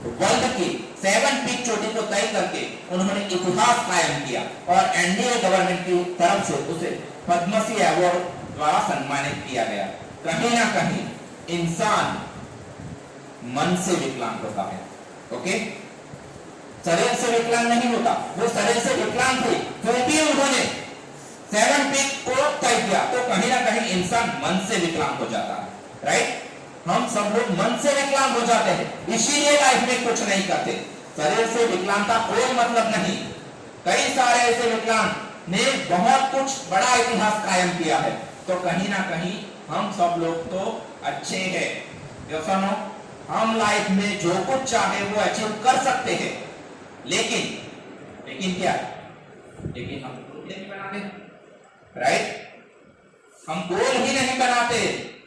World की 7 peak चोटी को तय करके उन्होंने इतिहास कायम किया और एनडीए गवर्नमेंट की तरफ से उसे पद्मश्री अवार्ड द्वारा सम्मानित किया गया। कहीं ना कहीं इंसान मन से विकलांग होता है, ओके, शरीर से विकलांग नहीं होता। वो शरीर से विकलांग थे, फिर भी उन्होंने 7 पीक को तय किया, तो कहीं ना कहीं इंसान मन से विकलांग हो जाता है, राइट। हम सब लोग मन से विकलांग हो जाते हैं, इसीलिए लाइफ में कुछ नहीं करते। शरीर से विकलांग का कोई मतलब नहीं। कई सारे ऐसे विकलांग ने बहुत कुछ बड़ा इतिहास कायम किया है, तो कहीं ना कहीं हम सब लोग तो अच्छे हैं। सुनो, हम लाइफ में जो कुछ चाहे वो अचीव कर सकते हैं, लेकिन क्या, लेकिन हम गोल नहीं बनाते, राइट। हम गोल ही नहीं बनाते,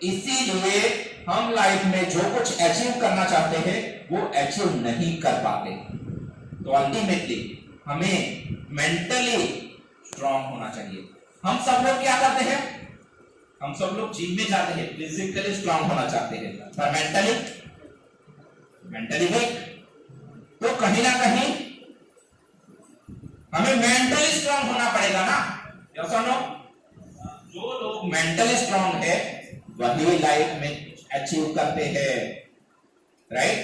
इसीलिए हम लाइफ में जो कुछ अचीव करना चाहते हैं वो अचीव नहीं कर पाते। तो अल्टीमेटली हमें मेंटली स्ट्रांग होना चाहिए। हम सब लोग क्या करते हैं, हम सब लोग जिम में जाते हैं, फिजिकली स्ट्रांग होना चाहते हैं, पर मेंटली वीक। तो कहीं ना कहीं हमें मेंटली स्ट्रांग होना पड़ेगा ना। जो लोग मेंटली स्ट्रांग है वही लाइफ में अचीव करते हैं, राइट।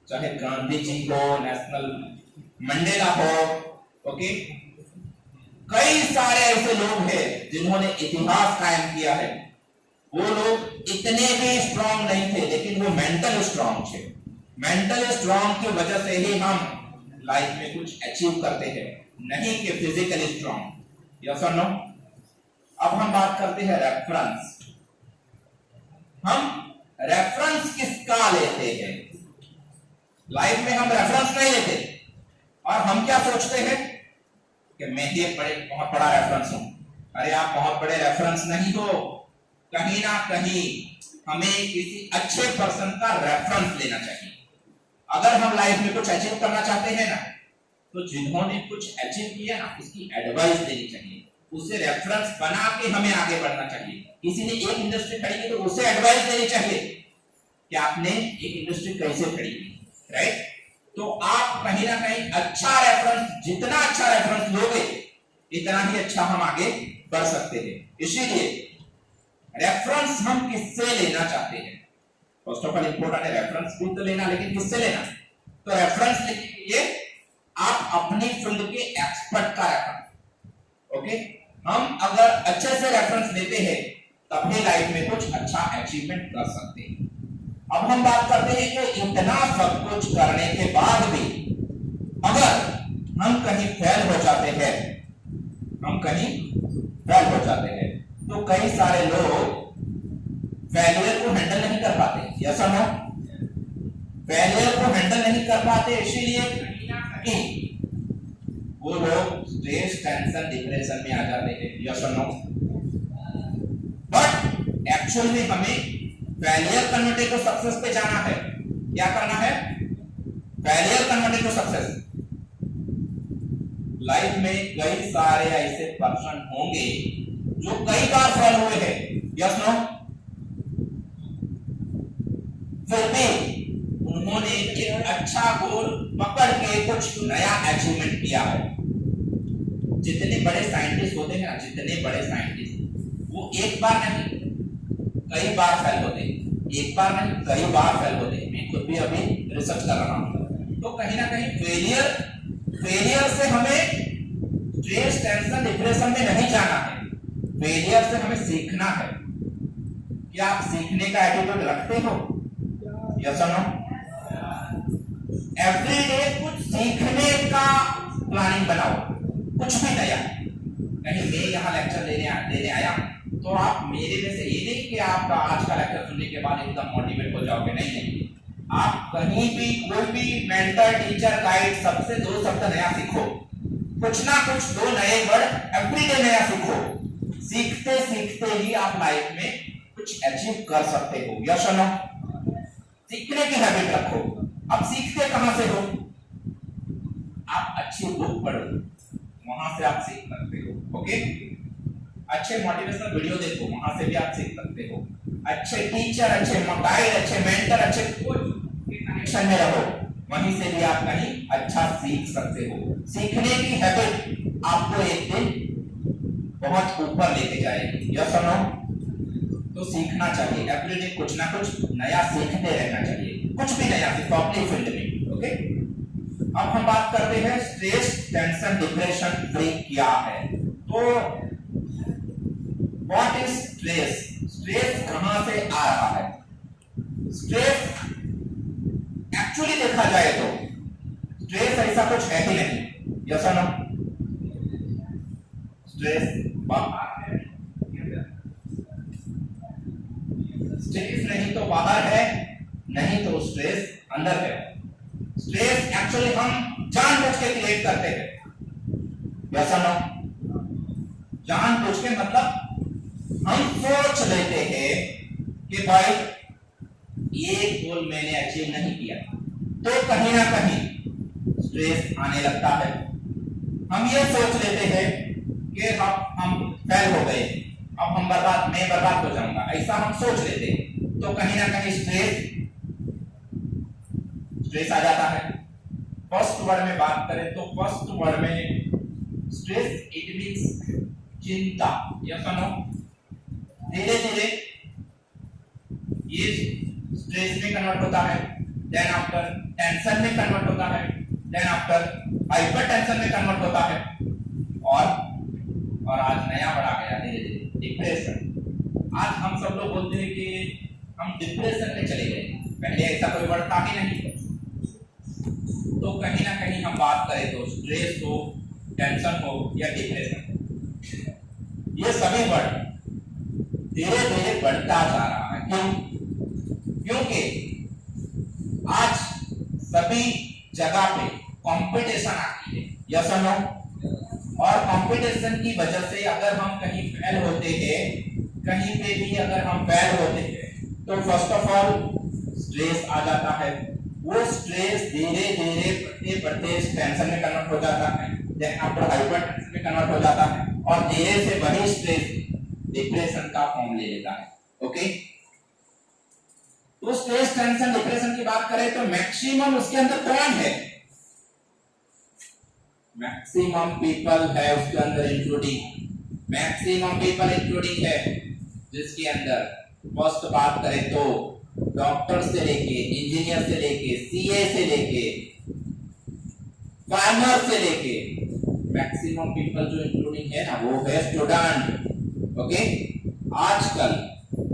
चाहे गांधी जी हो, नेशनल मंडेला हो, ओके, कई सारे ऐसे लोग हैं जिन्होंने इतिहास कायम किया है। वो लोग इतने भी स्ट्रांग नहीं थे, लेकिन वो मेंटल स्ट्रांग थे। मेंटल स्ट्रांग की वजह से ही हम लाइफ में कुछ अचीव करते हैं, नहीं कि फिजिकली स्ट्रांग। यस और नो। अब हम बात करते हैं रेफरेंस। हम रेफरेंस किसका लेते हैं? लाइफ में हम रेफरेंस नहीं लेते, और हम क्या सोचते हैं कि मैं ही बहुत बड़ा रेफरेंस हूं। अरे आप बहुत बड़े रेफरेंस नहीं हो। कहीं ना कहीं हमें किसी अच्छे पर्सन का रेफरेंस लेना चाहिए। अगर हम लाइफ में कुछ अचीव करना चाहते हैं ना, तो जिन्होंने कुछ अचीव किया ना, उसकी एडवाइस लेनी चाहिए, उसे रेफरेंस बना के हमें आगे बढ़ना चाहिए। किसी ने एक इंडस्ट्री खड़ी की तो उसे एडवाइस देनी चाहिए कि आपने एक इंडस्ट्री कैसे खड़ी की, राइट। तो आप कहीं ना कहीं अच्छा रेफरेंस, जितना अच्छा रेफरेंस लोगे इतना ही अच्छा हम आगे बढ़ सकते हैं। इसीलिए रेफरेंस हम किससे लेना चाहते हैं? फर्स्ट ऑफ ऑल इंपॉर्टेंट है रेफरेंस भी तो लेना, लेकिन किससे लेना? तो रेफरेंस लेने के लिए आप अपनी फील्ड के एक्सपर्ट का रेफरेंस, ओके। हम अगर अच्छे से रेफरेंस लेते हैं तभी लाइफ में कुछ अच्छा अचीवमेंट कर सकते हैं। अब हम बात करते हैं कि इतना सब कुछ करने के बाद भी अगर हम कहीं फेल हो जाते हैं, तो कई सारे लोग फेलियर को हैंडल नहीं कर पाते। यस और नो? फेलियर को हैंडल नहीं कर पाते, इसीलिए कहीं ना कहीं वो लोग स्ट्रेस, टेंशन, डिप्रेशन में आ जाते हैं। यस और नो? बट एक्चुअल में हमें फेलियर कन्वर्टेड टू सक्सेस पे जाना है। क्या करना है? Failure converted to success. Life में कई सारे ऐसे पर्सन होंगे जो कई बार फेल हुए हैं। Yes no? फिर भी उन्होंने एक अच्छा गोल पकड़ के कुछ नया अचीवमेंट किया है। जितने बड़े साइंटिस्ट होते हैं ना, जितने बड़े साइंटिस्ट, वो एक बार नहीं कई बार फेल होते हैं। एक बार नहीं कई बार फेल होते हैं। मैं खुद भी अभी रिसर्च कर रहा हूं। तो कहीं ना कहीं फेलियर से हमें स्ट्रेस, टेंशन, डिप्रेशन में नहीं जाना है। फेलियर से हमें सीखना है। क्या आप सीखने का एटीट्यूड रखते हो? यस और नो? एवरी डे कुछ सीखने का प्लानिंग बनाओ, कुछ भी नया। कहीं मैं यहाँ लेक्चर देने आया तो आप मेरे में से ये नहीं कि आप आज का लेक्चर सुनने के बाद एकदम मोटिवेट हो जाओगे, नहीं। आप कहीं भी कोई भी मेंटर, टीचर, गाइड, सबसे 2 शब्द नया सीखो। कुछ ना कुछ 2 नए वर्ड एवरीडे नया सीखो। सीखते सीखते ही आप लाइफ में कुछ अचीव कर सकते हो। यस और नो? सीखने की हैबिट रखो। अब सीखते कहां से हो? आप अच्छी बुक पढ़ो, वहां से आप सीख सकते हो। ओके, अच्छे मोटिवेशनल वीडियो देखो, वहां से भी आप सीख सकते हो। अच्छे टीचर, अच्छे गाइड, अच्छे मेंटर, अच्छे कोच के सेक्शन में रहो, वहीं से भी आप कहीं अच्छा सीख सकते हो। सीखने की हैबिट आपको एक दिन बहुत ऊपर लेके जाएगी। यस और नो? तो सीखना चाहिए, एवरीडे कुछ ना कुछ नया सीखते रहना चाहिए, कुछ भी नया सीखो अपनी फील्ड में। ओके, अब हम बात करते हैं स्ट्रेस, टेंशन, डिप्रेशन फ्री क्या है। तो व्हाट इज स्ट्रेस? स्ट्रेस कहां से आ रहा है? स्ट्रेस एक्चुअली देखा जाए तो स्ट्रेस ऐसा कुछ है ही नहीं। यस और नो? स्ट्रेस बाहर है, स्ट्रेस नहीं तो बाहर है, नहीं तो स्ट्रेस अंदर है। स्ट्रेस एक्चुअली हम जानबूझ के क्रिएट करते हैं। यस और नो? जानबूझ के मतलब हम सोच लेते हैं कि भाई ये गोल मैंने अचीव नहीं किया, तो कहीं ना कहीं स्ट्रेस आने लगता है। हम ये सोच लेते हैं कि हम फेल हो गए, अब मैं बर्बाद हो जाऊंगा, ऐसा हम सोच लेते हैं, तो कहीं ना कहीं स्ट्रेस आ जाता है। फर्स्ट वर्ड में बात करें तो फर्स्ट वर्ड में स्ट्रेस इट मींस चिंता। यस और नो? धीरे धीरे ये स्ट्रेस में कन्वर्ट होता है, देन आफ्टर टेंशन में कन्वर्ट होता है, देन आफ्टर हाइपर टेंशन में कन्वर्ट होता है, और आज नया वर्ड आ गया धीरे धीरे, डिप्रेशन। आज हम सब लोग बोलते हैं कि हम डिप्रेशन में चले गए, पहले ऐसा कोई वर्ड था ही नहीं। तो कहीं ना कहीं हम बात करें तो स्ट्रेस हो, टेंशन हो या डिप्रेशन, ये सभी वर्ड धीरे धीरे बढ़ता जा रहा है। क्यों? क्योंकि आज सभी जगह पे कंपटीशन आती है। यस और नो? और कंपटीशन की वजह से अगर हम कहीं फेल होते हैं, कहीं पे भी अगर हम फेल होते हैं, तो फर्स्ट ऑफ ऑल स्ट्रेस आ जाता है। वो स्ट्रेस धीरे धीरे बढ़ते बढ़ते टेंशन में कन्वर्ट हो जाता है, देन आफ्टर हाइपर टेंशन में कन्वर्ट हो जाता है, और धीरे से वही स्ट्रेस डिप्रेशन का फॉर्म ले लेता है। ओके, तो स्ट्रेस, टेंशन, डिप्रेशन की बात करें तो मैक्सिमम उसके अंदर कौन है? मैक्सिमम पीपल है उसके अंदर, इंक्लूडिंग मैक्सिमम पीपल इंक्लूडिंग है, जिसके अंदर फर्स्ट बात करें तो डॉक्टर से लेके, इंजीनियर से लेके, सीए से लेके, फार्मर से लेके, मैक्सिमम पीपल जो इंक्लूडिंग है ना, वो है स्टूडेंट। ओके, आजकल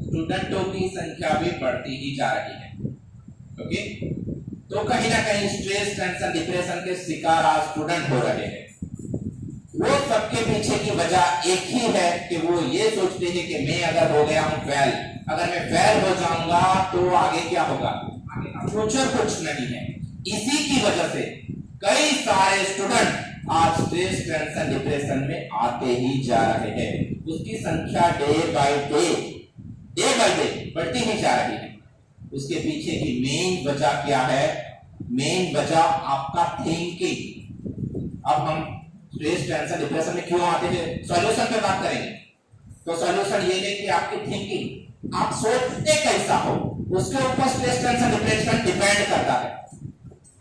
स्टूडेंटों की संख्या भी बढ़ती ही जा रही है। ओके, तो कहीं ना कहीं स्ट्रेस, टेंशन, डिप्रेशन के शिकार आज स्टूडेंट हो रहे हैं। वो सबके पीछे की वजह एक ही है कि वो ये सोचते हैं कि मैं अगर हो गया हूं फेल, अगर मैं फेल हो जाऊंगा तो आगे क्या होगा, आगे का फ्यूचर कुछ नहीं है। इसी की वजह से कई सारे स्टूडेंट आज स्ट्रेस, टेंशन, डिप्रेशन में आते ही जा रहे हैं। उसकी संख्या डे बाय डे बढ़ती ही जा रही है। उसके पीछे की मेन वजह क्या है? मेन वजह आपका थिंकिंग। अब हम स्ट्रेस, टेंशन, डिप्रेशन में क्यों आते हैं, सॉल्यूशन पे बात करेंगे। तो सॉल्यूशन ये है कि आपकी थिंकिंग, आप सोचते कैसा हो, उसके ऊपर स्ट्रेस, टेंशन, डिप्रेशन डिपेंड करता है।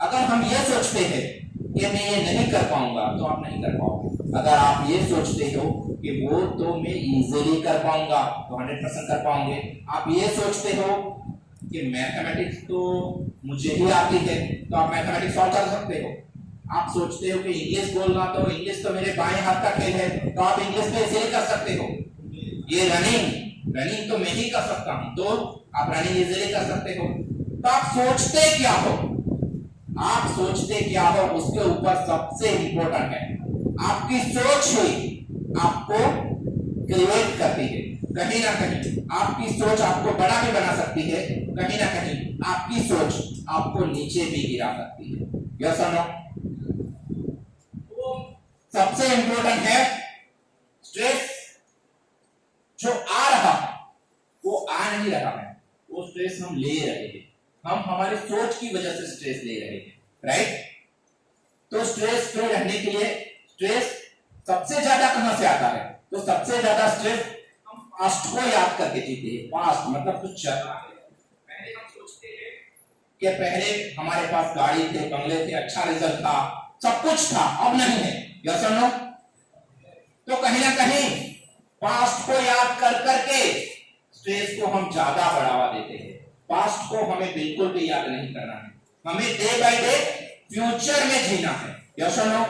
अगर हम ये सोचते हैं कि मैं ये नहीं कर पाऊंगा, तो आप नहीं कर पाओगे। अगर आप ये सोचते हो कि वो तो मैं इजीली कर पाऊंगा, तो 100% कर पाओगे। आप ये सोचते हो कि मैथमेटिक्स तो मुझे ही आती है, तो आप मैथमेटिक्स सॉल्व कर सकते हो। आप सोचते हो कि इंग्लिश बोलना, तो इंग्लिश तो मेरे बाएं हाथ का खेल है, तो आप इंग्लिश में इजीली कर सकते हो। ये रनिंग तो मैं ही कर सकता हूं, तो आप रनिंग इजीली कर सकते हो। तो आप सोचते क्या हो, आप सोचते क्या हो, उसके ऊपर सबसे इंपॉर्टेंट है आपकी सोच ही आपको क्रिएट करती है। कहीं ना कहीं आपकी सोच आपको बड़ा भी बना सकती है, कहीं ना कहीं आपकी सोच आपको नीचे भी गिरा सकती है। यस और नो? सबसे इंपॉर्टेंट है स्ट्रेस जो आ रहा है वो आ नहीं रहा है, वो स्ट्रेस हम ले रहे हैं। हम हमारी सोच की वजह से स्ट्रेस ले रहे हैं, राइट? तो स्ट्रेस फ्री रहने के लिए, स्ट्रेस सबसे ज्यादा कहां से आता है? तो सबसे ज्यादा स्ट्रेस हम पास्ट को याद करके जीते हैं। पास्ट मतलब कुछ चला है, पहले हम सोचते हैं कि पहले हमारे पास गाड़ी थे, बंगले थे, अच्छा रिजल्ट था, सब कुछ था, अब नहीं है। यस और नो? तो कहीं ना कहीं पास्ट को याद कर करके स्ट्रेस को हम ज्यादा बढ़ावा देते हैं। पास्ट को हमें बिल्कुल भी याद नहीं करना है, हमें डे बाय डे फ्यूचर में जीना है। यस और नो?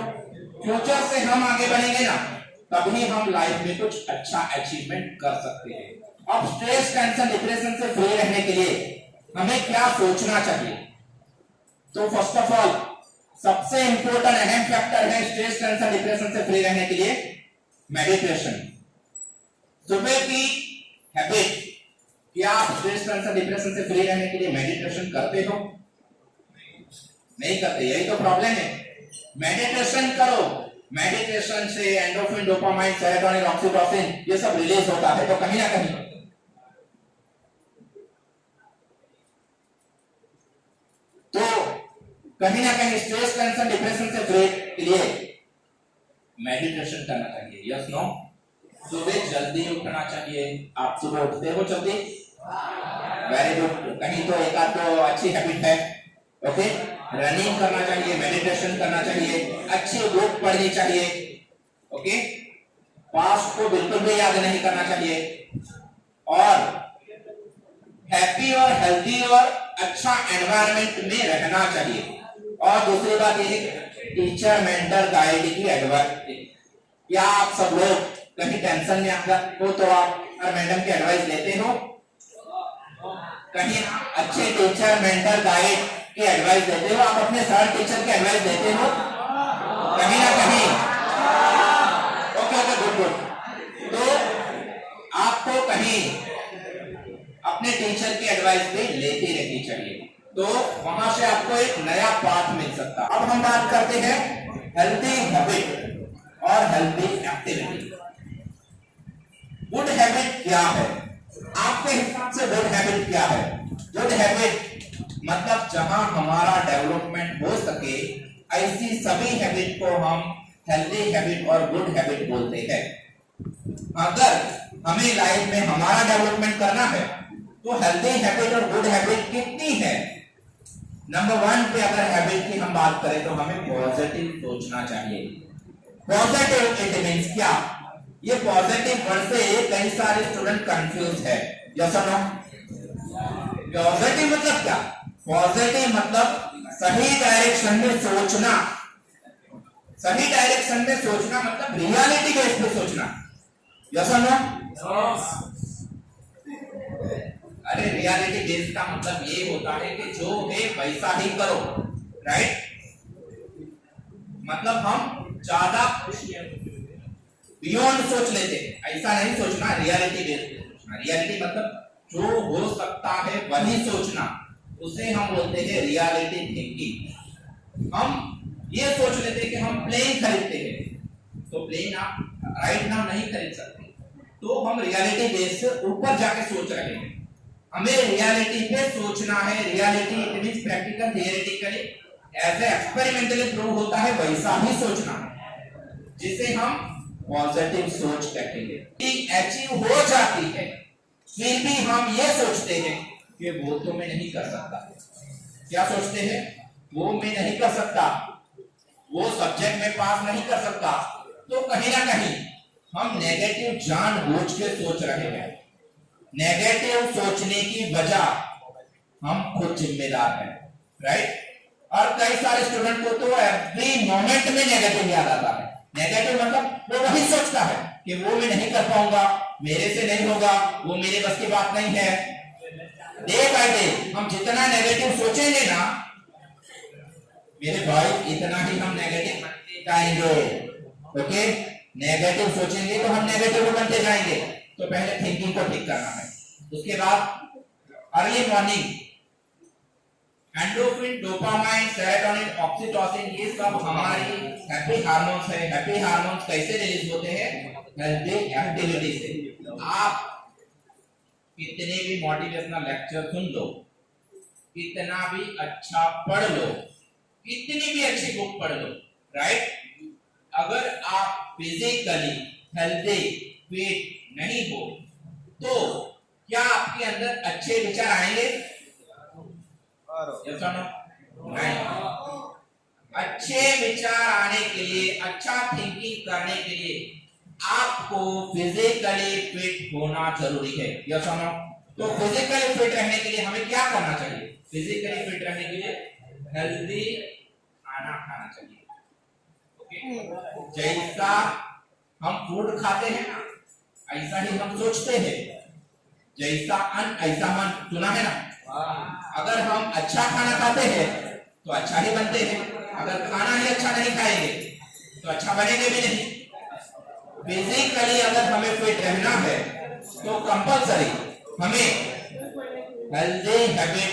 फ्यूचर से हम आगे बढ़ेंगे ना, तभी हम लाइफ में कुछ अच्छा अचीवमेंट कर सकते हैं। अब स्ट्रेस, टेंशन, डिप्रेशन से फ्री रहने के लिए हमें क्या सोचना चाहिए? तो फर्स्ट ऑफ ऑल सबसे इंपॉर्टेंट अहम फैक्टर है स्ट्रेस, टेंशन, डिप्रेशन से फ्री रहने के लिए मेडिटेशन। सुबह की हैबिट, क्या आप स्ट्रेस, टेंशन, डिप्रेशन से फ्री रहने के लिए मेडिटेशन करते हो? नहीं करते, यही तो प्रॉब्लम है। मेडिटेशन करो, मेडिटेशन से एंडोर्फिन, डोपामाइन, सेरोटोनिन, ऑक्सीटोसिन ये सब रिलीज होता है। तो कहीं ना कहीं स्ट्रेस, टेंशन, डिप्रेशन से फ्री के लिए मेडिटेशन करना चाहिए। Yes no? सुबह जल्दी उठना चाहिए। आप सुबह उठते हो जल्दी? Very good. कहीं तो एक आध तो अच्छी हैबिट है। ओके, रनिंग करना चाहिए, मेडिटेशन करना चाहिए, अच्छी बुक पढ़नी चाहिए। ओके, पास्ट को बिल्कुल भी याद नहीं करना चाहिए, और हैप्पी और हेल्दी और अच्छा एनवायरनमेंट में रहना चाहिए। और दूसरी बात ये, टीचर, मेंटर, गाइड की एडवाइस। क्या आप सब लोग कहीं टेंशन में हो तो आप मैडम की एडवाइस लेते हो? कहीं अच्छे टीचर, मेंटर, गाइड की एडवाइस देते हो? आप अपने सर, टीचर की एडवाइस देते हो कहीं ना कहीं? Okay okay, good good. तो आपको कहीं अपने टीचर की एडवाइस भी लेती रहनी चाहिए, तो वहां से आपको एक नया पाठ मिल सकता है। अब हम बात करते हैं हेल्दी हैबिट और हेल्दी एक्टिविटी। गुड हैबिट क्या है? आपके हिसाब से गुड हैबिट क्या है? गुड हैबिट मतलब जहां हमारा डेवलपमेंट हो सके, ऐसी सभी हैबिट को हम हेल्दी हैबिट और गुड हैबिट बोलते हैं। अगर हमें लाइफ में हमारा डेवलपमेंट करना है तो हेल्दी हैबिट और गुड हैबिट कितनी है? नंबर 1 पे अगर हैबिट की हम बात करें तो हमें पॉजिटिव सोचना चाहिए। पॉजिटिव इट मींस क्या? ये पॉजिटिव वर्ड से कई सारे स्टूडेंट कंफ्यूज है। यस और नो? पॉजिटिव मतलब क्या? पॉजिटिव मतलब सही डायरेक्शन में सोचना। सही डायरेक्शन में सोचना मतलब रियलिटी बेस पे सोचना। यस और नो? अरे रियलिटी बेस का मतलब ये होता है कि जो है वैसा ही करो, राइट? मतलब हम ज्यादा बियॉन्ड सोच लेते, ऐसा नहीं सोचना, रियलिटी बेस पे सोचना। रियलिटी मतलब जो हो सकता है वही सोचना, उसे हम बोलते हैं रियलिटी थिंकिंग। हम ये सोच लेते हैं कि हम प्लेन खरीदते हैं, तो प्लेन आप राइट नाउ नहीं खरीद सकते, तो हम रियलिटी बेस से ऊपर जाके सोच रहे हैं। हमें रियलिटी पे सोचना है। Reality it means practical, theoretically, as a experimentally prove होता है, वैसा ही सोचना है, जिसे हम पॉजिटिव सोच कहते हैं। अचीव हो जाती है, फिर भी हम ये सोचते हैं कि वो तो मैं नहीं कर सकता। क्या सोचते हैं? वो मैं नहीं कर सकता, वो सब्जेक्ट में पास नहीं कर सकता। तो कहीं ना कहीं हम नेगेटिव जानबूझ के सोच रहे हैं। नेगेटिव सोचने की वजह हम खुद जिम्मेदार हैं, राइट? और कई सारे स्टूडेंट को तो एवरी मोमेंट में नेगेटिव याद आता है। नेगेटिव मतलब वो वही सोचता है कि वो मैं नहीं कर पाऊंगा, मेरे से नहीं होगा, वो मेरे बस की बात नहीं है। डे बाय डे हम जितना नेगेटिव सोचेंगे ना मेरे भाई, इतना ही हम नेगेटिव बनते जाएंगे। ओके, नेगेटिव सोचेंगे तो हम नेगेटिव बनते जाएंगे। तो पहले थिंकिंग को ठीक करना है। उसके बाद early morning endorphin, dopamine, serotonin, oxytocin ये सब हमारी हैप्पी हार्मोन्स है। हैप्पी हार्मोन्स कैसे रिलीज होते हैं? हेल्दी एक्टिविटी से। आप कितने भी मोटिवेशनल लेक्चर सुन लो, कितना भी अच्छा पढ़ लो, कितनी भी अच्छी बुक पढ़ लो, राइट? अगर आप फिजिकली हेल्दी फिट नहीं हो तो क्या आपके अंदर अच्छे विचार आएंगे? यस और नो? नहीं। अच्छे विचार आने के लिए, अच्छा थिंकिंग करने के लिए आपको फिजिकली फिट होना जरूरी है। यस और नो? तो फिजिकली फिट रहने के लिए हमें क्या करना चाहिए? फिजिकली फिट रहने के लिए हेल्दी खाना खाना चाहिए। ओके? जैसा हम फूड खाते हैं ना, ऐसा ही हम सोचते हैं। जैसा अन्न ऐसा मन, सुना है ना? अगर हम अच्छा खाना खाते हैं तो अच्छा ही बनते हैं। अगर खाना ही अच्छा नहीं खाएंगे तो अच्छा बनेंगे भी नहीं। फिजिकली अगर हमें फिट रहना है तो कंपल्सरी हमें हेल्दी हैबिट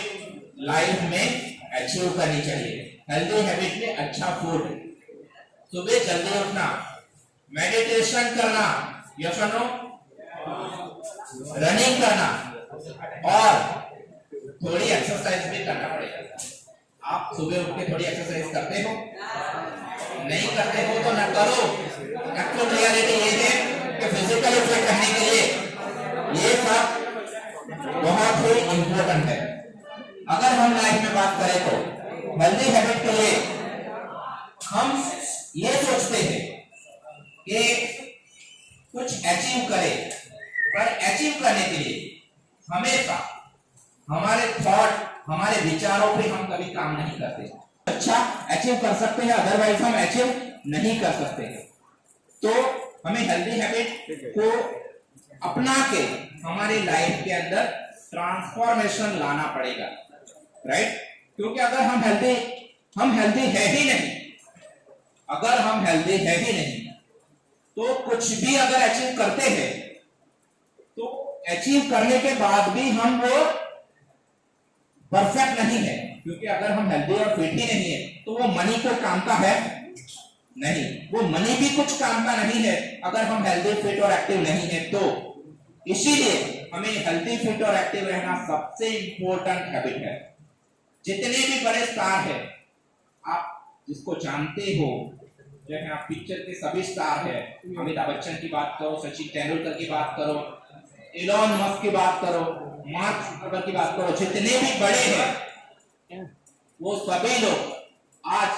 लाइफ में अचीव करनी चाहिए। हेल्दी हैबिट में अच्छा फूड, सुबह जल्दी उठना, मेडिटेशन करना, यस और नो? रनिंग करना और थोड़ी एक्सरसाइज भी करना पड़ेगा। आप सुबह उठ के थोड़ी एक्सरसाइज करते हो? नहीं करते हो तो ना करो। एक्चुअल रियलिटी ये है कि फिजिकली फिट रहने के लिए ये सब बहुत ही इंपॉर्टेंट है। अगर हम लाइफ में बात करें तो हेल्दी हैबिट के लिए हम ये सोचते हैं कि कुछ अचीव करें, पर अचीव करने के लिए हमेशा हमारे थॉट, हमारे विचारों पे हम कभी काम नहीं करते। अच्छा अचीव कर सकते हैं, अदरवाइज हम अचीव नहीं कर सकते हैं। तो हमें हेल्दी हैबिट को अपना के हमारे लाइफ के अंदर ट्रांसफॉर्मेशन लाना पड़ेगा, राइट? क्योंकि अगर हम हेल्दी है ही नहीं, अगर हम हेल्दी है ही नहीं तो कुछ भी अगर अचीव करते हैं तो अचीव करने के बाद भी हम वो परफेक्ट नहीं है। क्योंकि अगर हम हेल्दी और फिट ही नहीं है तो वो मनी को काम का है नहीं, वो मनी भी कुछ काम का नहीं है अगर हम हेल्दी फिट और एक्टिव नहीं है तो। इसीलिए हमें हेल्दी फिट और एक्टिव रहना सबसे इंपॉर्टेंट हैबिट है। जितने भी बड़े स्टार है, आप जिसको जानते हो, जैसे आप पिक्चर के सभी स्टार है, अमिताभ बच्चन की बात करो, सचिन तेंदुलकर की बात करो, एलोन मस्क की बात करो, मार्क जुकरबर्ग की बात करो, जितने भी बड़े हैं वो सभी लोग आज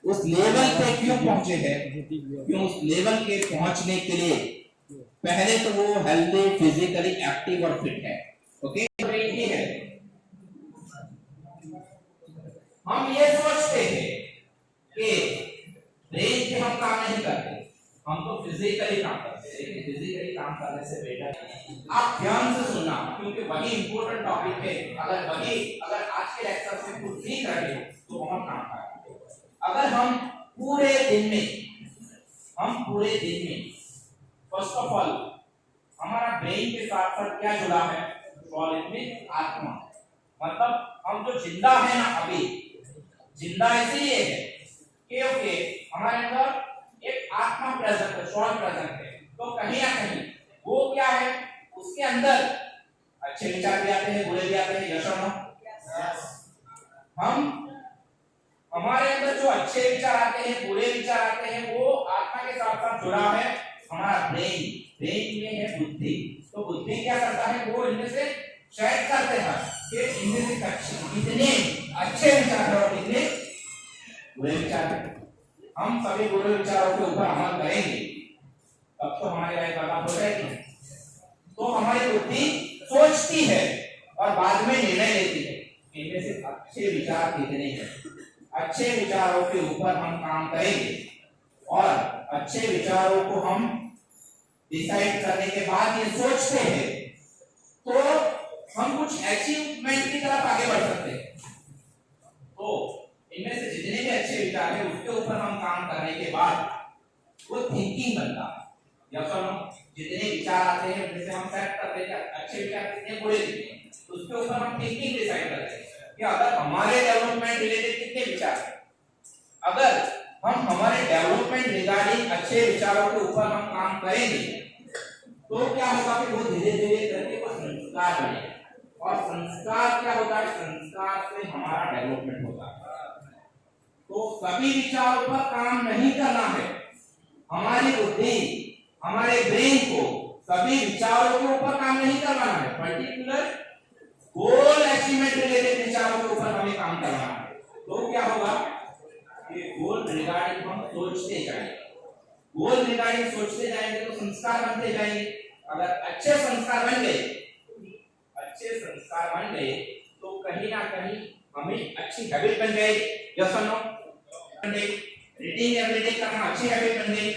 उस लेवल पे क्यों पहुंचे हैं? क्यों उस लेवल के पहुंचने के लिए पहले तो वो हेल्दी, फिजिकली एक्टिव और फिट है। ओके? ये है हम ये सोचते हैं कि ब्रेन से हम काम नहीं करते, हम तो फिजिकली काम करते हैं। लेकिन फिजिकली काम करने से बेटर आप ध्यान से सुनना, क्योंकि वही इंपॉर्टेंट टॉपिक है। अगर आज के लेक्चर से कुछ सीख रहे हो तो बहुत काम आएगा। अगर हम पूरे दिन में फर्स्ट ऑफ ऑल हमारा ब्रेन के साथ साथ क्या जुड़ा है? कॉलेज में आत्मा, मतलब हम जो जिंदा है ना, अभी जिंदा इसलिए है क्योंकि हमारे अंदर एक आत्मा प्रेजेंट है, सोल प्रेजेंट है। तो कहीं ना कहीं वो क्या है, उसके अंदर अच्छे विचार भी आते हैं, बुरे भी आते हैं। यस और नो? हमारे अंदर जो अच्छे विचार आते हैं, बुरे विचार आते हैं, वो आत्मा के साथ साथ जुड़ा है हमारा ब्रेन में है बुद्धि। तो बुद्धि क्या करता है, वो इनमें से चेक करते हैं कि इनमें से कितने अच्छे विचार और कितने बुरे विचार है। हम सभी बुरे विचारों के ऊपर अमल करेंगे तब तो हमारी लाइफ बर्बाद हो जाएगी। तो हमारी बुद्धि सोचती है और बाद में निर्णय लेती है इनमें से अच्छे विचार कितने हैं। अच्छे विचारों के ऊपर हम काम करेंगे और अच्छे विचारों को हम डिसाइड करने के बाद ये सोचते हैं तो हम कुछ अचीवमेंट की तरफ आगे बढ़ सकते हैं। तो इनमें से जितने भी अच्छे विचार हैं उसके ऊपर हम काम करने के बाद वो थिंकिंग बनता है। या फिर हम जितने विचार आते हैं उनमें से हम सेट करते हैं अच्छे विचार कितने बुरे कितने, उसके ऊपर हम थिंकिंग डिसाइड करते हैं कि अगर हमारे डेवलपमेंट रिलेटेड कितने विचार हैं। अगर हम हमारे डेवलपमेंट रिगार्डिंग अच्छे विचारों के ऊपर हम काम करेंगे तो क्या होगा कि वो धीरे धीरे करके वो संस्कार बनेगा। और संस्कार क्या होता है? संस्कार से हमारा डेवलपमेंट होता है। तो सभी विचारों पर काम नहीं करना है। हमारी बुद्धि, हमारे ब्रेन को सभी विचारों के ऊपर काम नहीं करना है। पर्टिकुलर गोल अचीवमेंट रिलेटेड विचारों के ऊपर हमें काम करना है। तो क्या होगा कि गोल रिगार्डिंग हम सोचते जाएंगे, गोल रिगार्डिंग सोचते जाएंगे तो संस्कार बनते जाएंगे। अगर अच्छे संस्कार बन गए, अच्छे संस्कार बन गए तो कहीं ना कहीं हमें अच्छी हैबिट बन गई। यस और नो? बन गई। रीडिंग एवरीडे करना अच्छी हैबिट बन गई।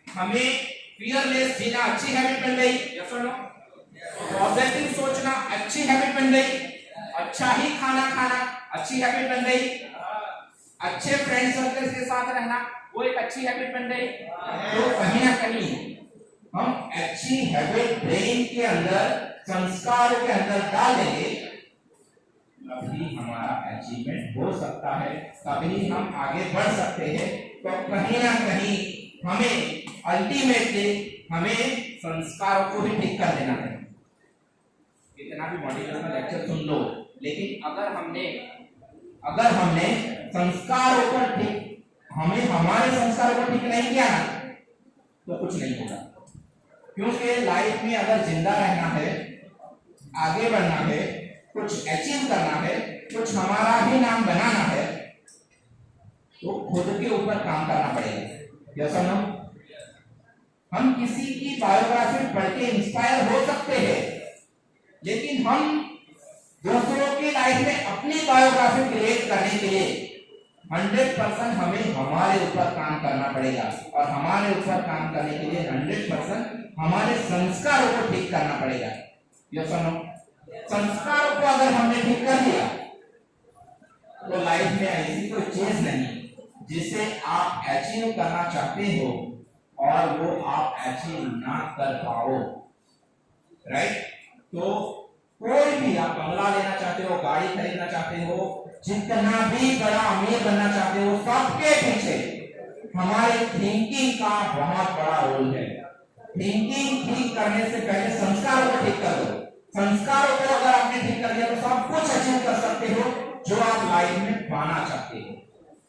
हमें फियरलेस जीना अच्छी हैबिट बन गई। यस और नो? पॉजिटिव सोचना अच्छी हैबिट बन गई। अच्छा ही खाना खाना अच्छी हैबिट बन गई। अच्छे फ्रेंड सर्कल के साथ रहना वो एक अच्छी हैबिट बन गई। तो कहीं ना कहीं हम अच्छी हैबिट ब्रेन के अंदर, संस्कार के अंदर डाल देंगे, तभी हमारा अचीवमेंट हो सकता है, तभी हम आगे बढ़ सकते हैं। तो कहीं ना कहीं हमें अल्टीमेटली हमें संस्कारों को भी ठीक कर देना है। कितना भी मोटिवेशनल लेक्चर सुन लो, लेकिन अगर हमने संस्कारों पर ठीक, हमें हमारे संस्कारों को ठीक नहीं किया ना, तो कुछ नहीं होगा। क्योंकि लाइफ में अगर जिंदा रहना है, आगे बढ़ना है, कुछ अचीव करना है, कुछ हमारा ही नाम बनाना है, तो खुद के ऊपर काम करना पड़ेगा। यस और नो? हम किसी की बायोग्राफी पढ़ के इंस्पायर हो सकते हैं, लेकिन हम दूसरों की लाइफ में अपनी बायोग्राफी क्रिएट करने के लिए 100% हमें हमारे ऊपर काम करना पड़ेगा। और हमारे ऊपर काम करने के लिए 100% हमारे संस्कारों को ठीक करना पड़ेगा। यस और नो? संस्कारों को अगर हमने ठीक कर दिया तो लाइफ में ऐसी कोई चीज नहीं जिसे आप अचीव करना चाहते हो और वो आप अचीव ना कर पाओ। राइट? तो कोई भी, आप बंगला लेना चाहते हो, गाड़ी खरीदना चाहते हो, जितना भी बड़ा अमीर बनना चाहते हो, सबके पीछे हमारे थिंकिंग का बहुत बड़ा रोल है। थिंकिंग ठीक करने से पहले संस्कारों को ठीक कर दो। संस्कारों को अगर आपने ठीक कर दिया तो सब कुछ अचीव कर सकते हो जो आप लाइफ में पाना चाहते हो।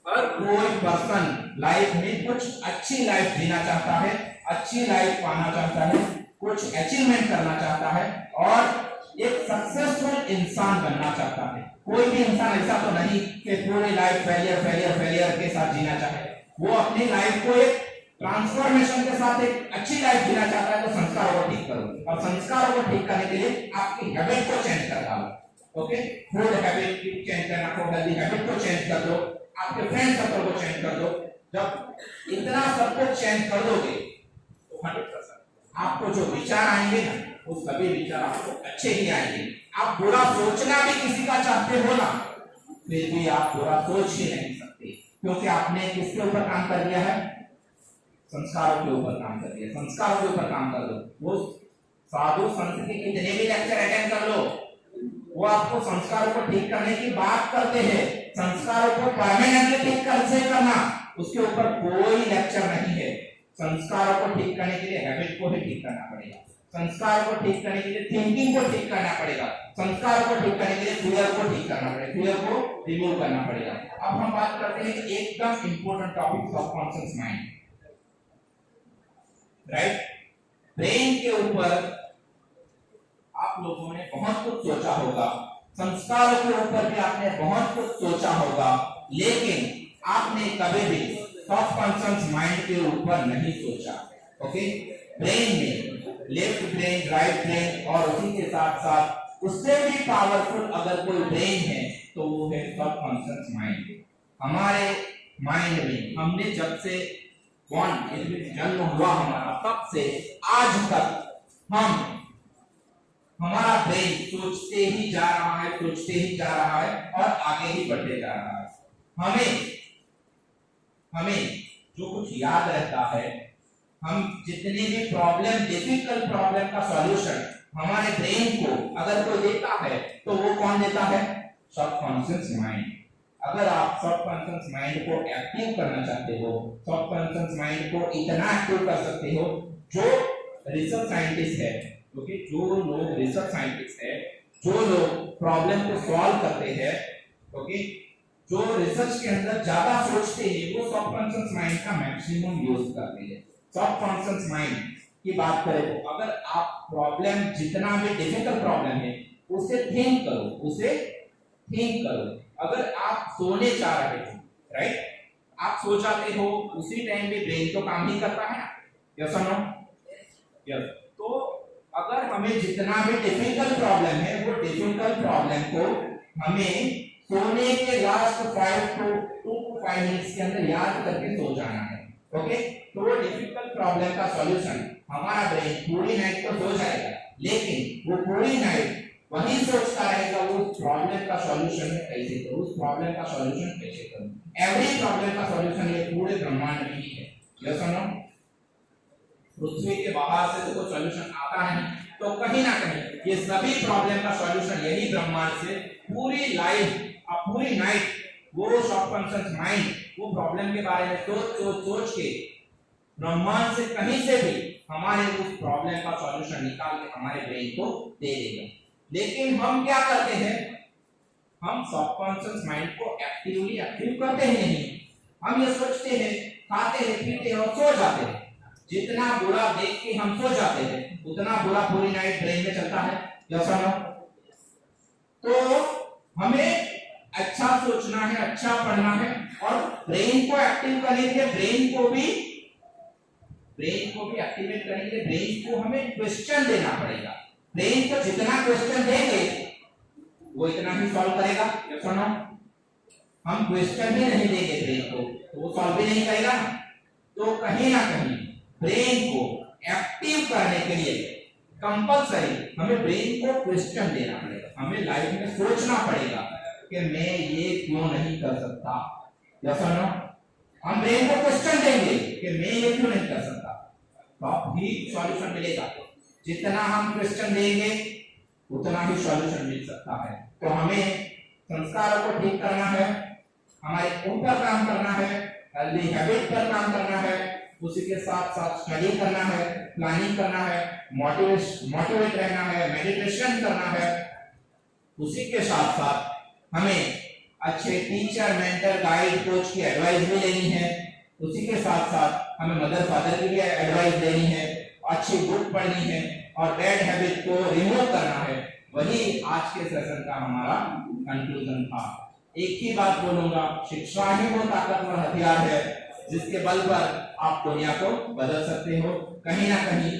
हर कोई पर्सन लाइफ में कुछ अच्छी लाइफ जीना चाहता है, अच्छी लाइफ पाना चाहता है, कुछ अचीवमेंट करना चाहता है और एक सक्सेसफुल इंसान बनना चाहता है। कोई भी इंसान ऐसा तो नहीं कि पूरी लाइफ फेलियर के साथ जीना चाहे। वो अपनी लाइफ को एक ट्रांसफॉर्मेशन के साथ एक अच्छी लाइफ जीना चाहता है। तो संस्कारों को ठीक करो, और संस्कारों को ठीक करने के लिए आपकी हैबिट को चेंज कर डालो। ओके, फूड हैबिट चेंज करना हो, हेल्दी हैबिट को चेंज कर दो, आपके फ्रेंड सर्कल को चेंज कर दो। जब इतना सब कुछ चेंज कर दोगे तो 100% आपको जो विचार आएंगे ना, वो सभी विचार आपको अच्छे ही आएंगे। आप बुरा सोचना भी किसी का चाहते हो ना, फिर भी आप बुरा सोच ही नहीं सकते, क्योंकि आपने किसके ऊपर काम कर दिया है? संस्कारों के ऊपर काम कर दिया। संस्कारों के ऊपर काम कर दो। वो साधु संत के कितने भी लेक्चर अटेंड कर लो, वो आपको संस्कारों को ठीक करने की बात करते हैं। संस्कारों को परमानेंटली ठीक कैसे करना, उसके ऊपर कोई लेक्चर नहीं है। संस्कारों को ठीक करने के लिए हैबिट को भी ठीक करना पड़ेगा। संस्कारों को ठीक करने के लिए थिंकिंग को ठीक करना पड़ेगा। संस्कारों को ठीक करने के लिए फियर को ठीक करना पड़ेगा, फियर को रिमूव करना पड़ेगा। अब हम बात करते हैं एकदम important topic, subconscious mind. Right? Brain के ऊपर आप लोगों ने बहुत कुछ सोचा होगा, संस्कारों के ऊपर भी आपने बहुत कुछ सोचा होगा, लेकिन आपने कभी भी सबकॉन्शियस माइंड के ऊपर नहीं सोचा। ओके? ब्रेन में लेफ्ट ब्रेन, राइट ब्रेन और उसी के साथ साथ उससे भी पावरफुल अगर कोई ब्रेन है तो वो है सबकॉन्शियस माइंड। हमारे माइंड में हमने जब से जन्म हुआ हमारा, तब से आज तक हमारा ब्रेन सोचते ही जा रहा है, सोचते ही जा रहा है और आगे ही बढ़ते जा रहा है। हमें जो कुछ याद रहता है, हम जितनी भी प्रॉब्लम, डिफिकल्ट प्रॉब्लम का सॉल्यूशन हमारे ब्रेन को अगर कोई देता है तो वो कौन देता है? Subconscious mind. अगर आप सबकॉन्शियस माइंड को एक्टिव करना चाहते हो, सबकॉन्शियस माइंड को इतना एक्टिव कर सकते हो, जो रिसर्च साइंटिस्ट है, क्योंकि जो लोग रिसर्च साइंटिस्ट है, जो लोग प्रॉब्लम को सॉल्व करते हैं, ओके, जो रिसर्च के अंदर ज्यादा सोचते हैं, वो सबकॉन्शियस माइंड का मैक्सिमम यूज करते हैं। सबकॉन्शियस माइंड की बात करें तो अगर आप प्रॉब्लम, जितना भी डिफिकल्ट प्रॉब्लम है उसे थिंक करो, उसे थिंक करो। अगर आप सोने जा रहे हो, राइट, आप सो जाते हो, उसी टाइम पे ब्रेन तो काम ही करता है, यस और नो? यस। तो अगर हमें जितना भी डिफिकल्ट प्रॉब्लम है, वो डिफिकल्ट प्रॉब्लम को हमें सोने के लास्ट 5 to 2 to 5 मिनट्स के अंदर याद करके सो जाना है। ओके, तो वो डिफिकल्ट प्रॉब्लम का सॉल्यूशन हमारा ब्रेन पूरी नाइट तो सो जाएगा, लेकिन वो पूरी नाइट वही सोचता रहेगा उस प्रॉब्लम का सॉल्यूशन कैसे करूं, उस प्रॉब्लम का सॉल्यूशन कैसे करूं। एवरी प्रॉब्लम का सॉल्यूशन ये पूरे ब्रह्मांड में ही है, यस और नो? पृथ्वी के बाहर से तो कोई सॉल्यूशन आता नहीं, तो कहीं ना कहीं ये सभी प्रॉब्लम का सॉल्यूशन यही ब्रह्मांड से पूरी लाइफ, पूरी नाइट वो सबकॉन्शियस माइंड वो प्रॉब्लम के बारे में सोच के ब्रह्मांड से कहीं से भी हमारे उस प्रॉब्लम का सॉल्यूशन निकाल के हमारे ब्रेन को दे देगा। लेकिन हम क्या करते हैं, हम सबकॉन्शियस माइंड को एक्टिव करते ही नहीं। हम ये सोचते हैं, खाते हैं, पीते हैं और सो जाते हैं। जितना बुरा देख के हम सो जाते हैं, उतना बुरा पूरी नाइट ब्रेन में चलता है, यस और नो? तो हमें अच्छा सोचना है, अच्छा पढ़ना है और ब्रेन को एक्टिव करने के लिए ब्रेन को भी एक्टिवेट करने के लिए ब्रेन को हमें क्वेश्चन देना पड़ेगा। ब्रेन को जितना क्वेश्चन देंगे वो इतना ही सॉल्व करेगा, यस और नो? हम क्वेश्चन ही नहीं देंगे ब्रेन को तो वो सॉल्व भी नहीं करेगा। तो कहीं ना कहीं ब्रेन को एक्टिव करने के लिए कंपल्सरी हमें ब्रेन को क्वेश्चन देना पड़ेगा। हमें लाइफ में सोचना पड़ेगा कि मैं ये क्यों नहीं कर सकता, यस और नो? हम ब्रेन को क्वेश्चन देंगे कि मैं ये क्यों नहीं कर सकता, तो ही सॉल्यूशन मिलेगा। जितना हम क्वेश्चन देंगे उतना ही सॉल्यूशन मिल सकता है। तो हमें संस्कारों को ठीक करना है, हमारे ऊपर काम करना है, हेल्दी हैबिट पर काम करना है, उसी के साथ साथ स्टडी करना है, प्लानिंग करना है, मोटिवेट रहना है, मेडिटेशन करना है। उसी के साथ साथ हमें अच्छे टीचर, मेंटर, गाइड, कोच की एडवाइस भी लेनी है। उसी के साथ साथ हमें मदर फादर की भी एडवाइस लेनी है, अच्छी बुक पढ़नी है और बैड हैबिट को रिमूव करना है। वही आज के सेशन का हमारा कंक्लूजन था। एक ही बात बोलूंगा, शिक्षा ही वो ताकतवर हथियार है जिसके बल पर आप दुनिया को बदल सकते हो। कहीं ना कहीं